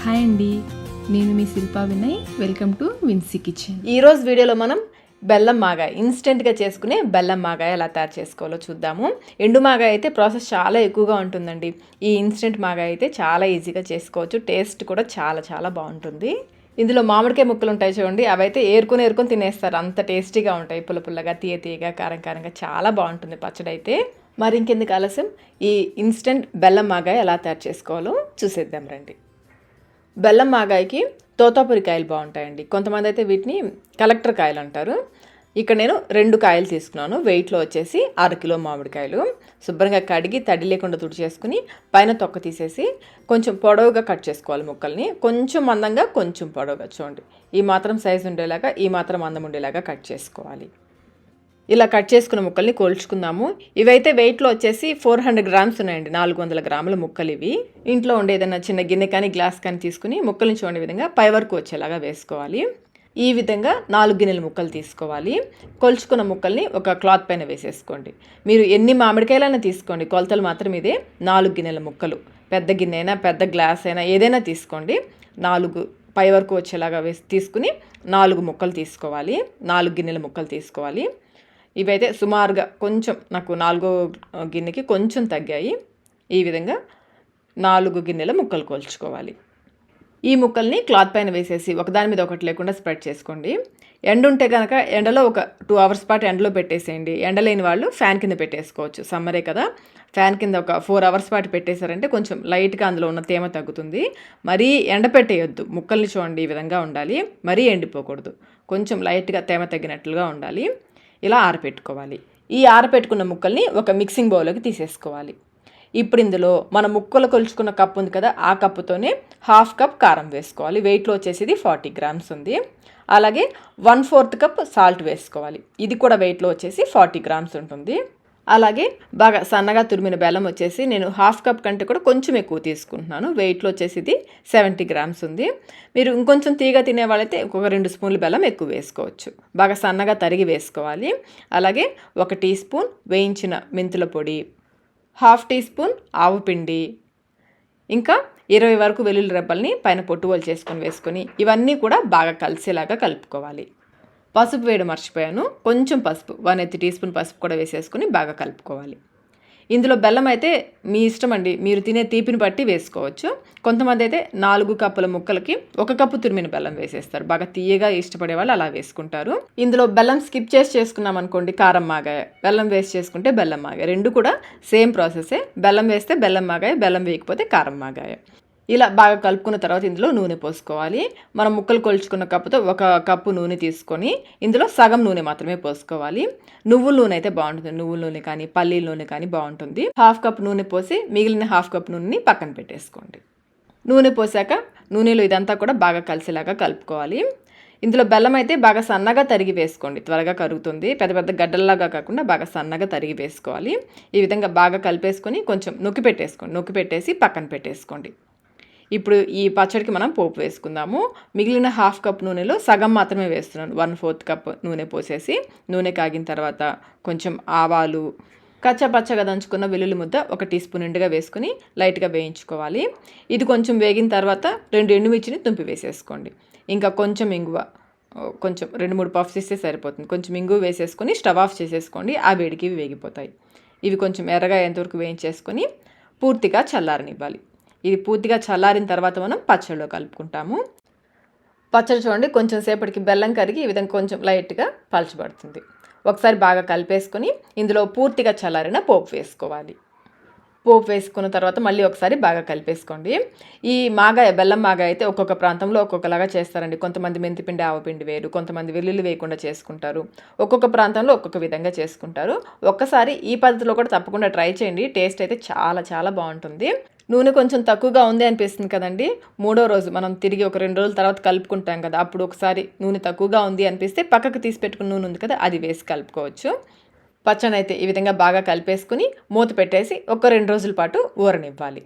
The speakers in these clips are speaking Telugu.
హాయ్ అండి, నేను మీ Shilpa Vinay. Welcome to Vinsy kitchen. ఈరోజు వీడియోలో మనం బెల్లం మాగాయ ఇన్స్టెంట్గా చేసుకునే బెల్లం మాగాయ ఎలా తయారు చేసుకోవాలో చూద్దాము. ఎండు మాగాయ అయితే ప్రాసెస్ చాలా ఎక్కువగా ఉంటుందండి. ఈ ఇన్స్టెంట్ మాగాయ అయితే చాలా ఈజీగా చేసుకోవచ్చు. టేస్ట్ కూడా చాలా చాలా బాగుంటుంది. ఇందులో మామిడికాయ ముక్కలు ఉంటాయి చూడండి, అవైతే ఏరుకొని తినేస్తారు. అంత టేస్టీగా ఉంటాయి. పుల్ల పుల్లగా, తీయగా, కారంగా చాలా బాగుంటుంది పచ్చడి అయితే. మరి ఇంకెందుకు ఆలస్యం, ఈ ఇన్స్టెంట్ బెల్లం మాగాయ ఎలా తయారు చేసుకోవాలో చూసేద్దాం రండి. బెల్లం మాగాయకి తోతాపురి కాయలు బాగుంటాయండి. కొంతమంది అయితే వీటిని కలెక్టర్ కాయలు అంటారు. ఇక్కడ నేను 2 కాయలు తీసుకున్నాను. వెయిట్లో వచ్చేసి 6 కిలో మామిడికాయలు. శుభ్రంగా కడిగి తడి లేకుండా తుడిచేసుకుని పైన తొక్క తీసేసి కొంచెం పొడవుగా కట్ చేసుకోవాలి ముక్కల్ని. కొంచెం మందంగా, కొంచెం పొడవుగా చూడండి. ఈ మాత్రం సైజు ఉండేలాగా, ఈ మాత్రం అందం ఉండేలాగా కట్ చేసుకోవాలి. ఇలా కట్ చేసుకున్న ముక్కల్ని కోల్చుకుందాము. ఇవైతే వెయిట్లో వచ్చేసి 400 గ్రామ్స్ ఉన్నాయండి. 400 గ్రాముల ముక్కలు ఇవి. ఇంట్లో ఉండే ఏదైనా చిన్న గిన్నె కానీ గ్లాస్ కానీ తీసుకుని ముక్కల్ని చూడే విధంగా పై వరకు వచ్చేలాగా వేసుకోవాలి. ఈ విధంగా 4 గిన్నెల ముక్కలు తీసుకోవాలి. కొలుచుకున్న ముక్కల్ని ఒక క్లాత్ పైన వేసేసుకోండి. మీరు ఎన్ని మామిడికాయలైనా తీసుకోండి, కొలతలు మాత్రం ఇదే. 4 గిన్నెల ముక్కలు, పెద్ద గిన్నె అయినా పెద్ద గ్లాస్ అయినా ఏదైనా తీసుకోండి. 4 పై వరకు వచ్చేలాగా తీసుకుని 4 ముక్కలు తీసుకోవాలి. 4 గిన్నెల ముక్కలు తీసుకోవాలి. ఇవైతే సుమారుగా కొంచెం నాకు 4 గిన్నెకి కొంచెం తగ్గాయి. ఈ విధంగా 4 గిన్నెల ముక్కలు కోల్చుకోవాలి. ఈ ముక్కల్ని క్లాత్ పైన వేసేసి ఒకదాని మీద ఒకటి లేకుండా స్ప్రెడ్ చేసుకోండి. ఎండ ఉంటే కనుక ఎండలో ఒక 2 అవర్స్ పాటు ఎండలో పెట్టేసేయండి. ఎండలేని వాళ్ళు ఫ్యాన్ కింద పెట్టేసుకోవచ్చు. సమ్మరే కదా, ఫ్యాన్ కింద ఒక 4 అవర్స్ పాటు పెట్టేశారంటే కొంచెం లైట్గా అందులో ఉన్న తేమ తగ్గుతుంది. మరీ ఎండ పెట్టేయొద్దు. ముక్కల్ని చూడండి, ఈ విధంగా ఉండాలి. మరీ ఎండిపోకూడదు. కొంచెం లైట్గా తేమ తగ్గినట్లుగా ఉండాలి. ఇలా ఆరపెట్టుకోవాలి. ఈ ఆరపెట్టుకున్న ముక్కల్ని ఒక మిక్సింగ్ బౌల్లోకి తీసేసుకోవాలి. ఇప్పుడు ఇందులో మన ముక్కలు కొలుచుకున్న కప్పు ఉంది కదా, ఆ కప్పుతోనే 1/2 కప్ కారం వేసుకోవాలి. వెయిట్లో వచ్చేసి 40 గ్రామ్స్ ఉంది. అలాగే 1/4 కప్ సాల్ట్ వేసుకోవాలి. ఇది కూడా వెయిట్లో వచ్చేసి 40 గ్రామ్స్ ఉంటుంది. అలాగే బాగా సన్నగా తురిమిన బెల్లం వచ్చేసి నేను 1/2 కప్ కంటే కూడా కొంచెం ఎక్కువ తీసుకుంటున్నాను. వెయిట్లో వచ్చేసి ఇది 70 గ్రామ్స్ ఉంది. మీరు ఇంకొంచెం తీగ తినే వాళ్ళైతే ఒక 2 స్పూన్లు బెల్లం ఎక్కువ వేసుకోవచ్చు. బాగా సన్నగా తరిగి వేసుకోవాలి. అలాగే 1 టీ స్పూన్ వేయించిన మెంతుల పొడి, 1/2 టీ స్పూన్ ఆవుపిండి, ఇంకా 20 వరకు వెల్లుల్లి రెబ్బల్ని పైన పొట్టువలు చేసుకొని వేసుకొని ఇవన్నీ కూడా బాగా కలిసేలాగా కలుపుకోవాలి. పసుపు వేయడం మర్చిపోయాను. కొంచెం పసుపు, 1/8 టీ స్పూన్ పసుపు కూడా వేసేసుకొని బాగా కలుపుకోవాలి. ఇందులో బెల్లం అయితే మీ ఇష్టం అండి, మీరు తినే తీపిని బట్టి వేసుకోవచ్చు. కొంతమంది అయితే 4 కప్పుల ముక్కలకి 1 కప్పు తురిమిన బెల్లం వేసేస్తారు. బాగా తీయగా ఇష్టపడే వాళ్ళు అలా వేసుకుంటారు. ఇందులో బెల్లం స్కిప్ చేసి చేసుకున్నాం అనుకోండి, కారం మాగాయ. బెల్లం వేసి చేసుకుంటే బెల్లం మాగాయ. 2 కూడా సేమ్ ప్రాసెసే. బెల్లం వేస్తే బెల్లం మాగాయ, బెల్లం వేయకపోతే కారం మాగాయ. ఇలా బాగా కలుపుకున్న తర్వాత ఇందులో నూనె పోసుకోవాలి. మనం ముక్కలు కొలుచుకున్న కప్పుతో 1 కప్పు నూనె తీసుకొని ఇందులో సగం నూనె మాత్రమే పోసుకోవాలి. నువ్వుల నూనె అయితే బాగుంటుంది. నువ్వుల నూనె కానీ పల్లీల నూనె కానీ బాగుంటుంది. 1/2 కప్ నూనె పోసి మిగిలిన 1/2 కప్ నూనెని పక్కన పెట్టేసుకోండి. నూనె పోసాక నూనెలో ఇదంతా కూడా బాగా కలిసేలాగా కలుపుకోవాలి. ఇందులో బెల్లం అయితే బాగా సన్నగా తరిగి వేసుకోండి, త్వరగా కరుగుతుంది. పెద్ద పెద్ద గడ్డల్లాగా కాకుండా బాగా సన్నగా తరిగి వేసుకోవాలి. ఈ విధంగా బాగా కలిపేసుకొని కొంచెం నొక్కి పెట్టేసుకోండి. నొక్కి పెట్టేసి పక్కన పెట్టేసుకోండి. ఇప్పుడు ఈ పచ్చడికి మనం పోపు వేసుకుందాము. మిగిలిన 1/2 కప్ నూనెలో సగం మాత్రమే వేస్తున్నాను. 1/4 కప్ నూనె పోసేసి నూనె కాగిన తర్వాత కొంచెం ఆవాలు, కచ్చపచ్చగా దంచుకున్న వెల్లుల్లి ముద్ద 1 టీ స్పూన్ నిండుగా వేసుకుని లైట్గా వేయించుకోవాలి. ఇది కొంచెం వేగిన తర్వాత 2 ఎండుమిర్చిని తుంపి వేసేసుకోండి. ఇంకా కొంచెం ఇంగువ, కొంచెం 2-3 పఫ్స్ ఇస్తే సరిపోతుంది. కొంచెం ఇంగువ వేసేసుకొని స్టవ్ ఆఫ్ చేసేసుకోండి. ఆ వేడికి ఇవి వేగిపోతాయి. ఇవి కొంచెం ఎర్రగా ఎంతవరకు వేయించేసుకొని పూర్తిగా చల్లారనివ్వాలి. ఇది పూర్తిగా చల్లారిన తర్వాత మనం పచ్చడిలో కలుపుకుంటాము. పచ్చడి చూడండి, కొంచెం సేపటికి బెల్లం కరిగి ఈ విధంగా కొంచెం లైట్గా పలచబడుతుంది. ఒకసారి బాగా కలిపేసుకొని ఇందులో పూర్తిగా చల్లారిన పోపు వేసుకోవాలి. పోపు వేసుకున్న తర్వాత మళ్ళీ ఒకసారి బాగా కలిపేసుకోండి. ఈ మాగాయ, బెల్లం మాగాయ అయితే ఒక్కొక్క ప్రాంతంలో ఒక్కొక్కలాగా చేస్తారండి. కొంతమంది మెంతిపిండి, ఆవపిండి వేరు, కొంతమంది వెల్లుల్లి వేయకుండా చేసుకుంటారు. ఒక్కొక్క ప్రాంతంలో ఒక్కొక్క విధంగా చేసుకుంటారు. ఒక్కసారి ఈ పద్ధతిలో కూడా తప్పకుండా ట్రై చేయండి. టేస్ట్ అయితే చాలా చాలా బాగుంటుంది. నూనె కొంచెం తక్కువగా ఉంది అనిపిస్తుంది కదండి, 3వ రోజు మనం తిరిగి ఒక 2 రోజుల తర్వాత కలుపుకుంటాం కదా, అప్పుడు ఒకసారి నూనె తక్కువగా ఉంది అనిపిస్తే పక్కకు తీసి పెట్టుకున్న నూనె ఉంది కదా, అది వేసి కలుపుకోవచ్చు. పచ్చడి అయితే ఈ విధంగా బాగా కలిపేసుకుని మూత పెట్టేసి ఒక 2 రోజుల పాటు ఊరనివ్వాలి.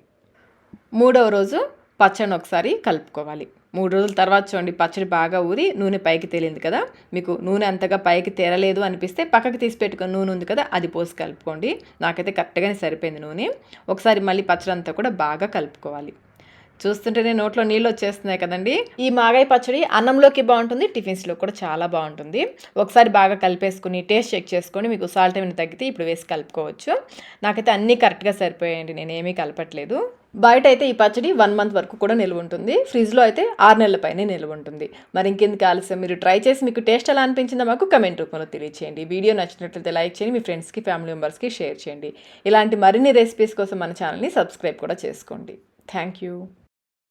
3వ రోజు పచ్చడిని ఒకసారి కలుపుకోవాలి. 3 రోజుల తర్వాత చూడండి, పచ్చడి బాగా ఊరి నూనె పైకి తేలింది కదా. మీకు నూనె అంతగా పైకి తేరలేదు అనిపిస్తే పక్కకి తీసి పెట్టుకున్న నూనె ఉంది కదా, అది పోసి కలుపుకోండి. నాకైతే కరెక్ట్గానే సరిపోయింది నూనె. ఒకసారి మళ్ళీ పచ్చడి అంతా కూడా బాగా కలుపుకోవాలి. చూస్తుంటేనే నోట్లో నీళ్ళు వచ్చేస్తున్నాయి కదండి. ఈ మాగాయ పచ్చడి అన్నంలోకి బాగుంటుంది, టిఫిన్స్లో కూడా చాలా బాగుంటుంది. ఒకసారి బాగా కలిపేసుకుని టేస్ట్ చెక్ చేసుకొని మీకు సాల్ట్ ఏమైనా తగ్గితే ఇప్పుడు వేసి కలుపుకోవచ్చు. నాకైతే అన్నీ కరెక్ట్గా సరిపోయాయండి, నేను ఏమీ కలపట్లేదు. బయట అయితే ఈ పచ్చడి 1 మంత్ వరకు కూడా నిల్వ ఉంటుంది, ఫ్రిడ్జ్లో అయితే 6 నెలల పైనే నిల్వ ఉంటుంది. మరి ఇంకెందుకు ఆలస్యం, మీరు ట్రై చేసి మీకు టేస్ట్ ఎలా అనిపించిందో మాకు కమెంట్ రూపంలో తెలియచేయండి. వీడియో నచ్చినట్లయితే లైక్ చేయండి, మీ ఫ్రెండ్స్కి ఫ్యామిలీ మెంబర్స్కి షేర్ చేయండి. ఇలాంటి మరిన్ని రెసిపీస్ కోసం మన ఛానల్ని సబ్స్క్రైబ్ కూడా చేసుకోండి. Thank you.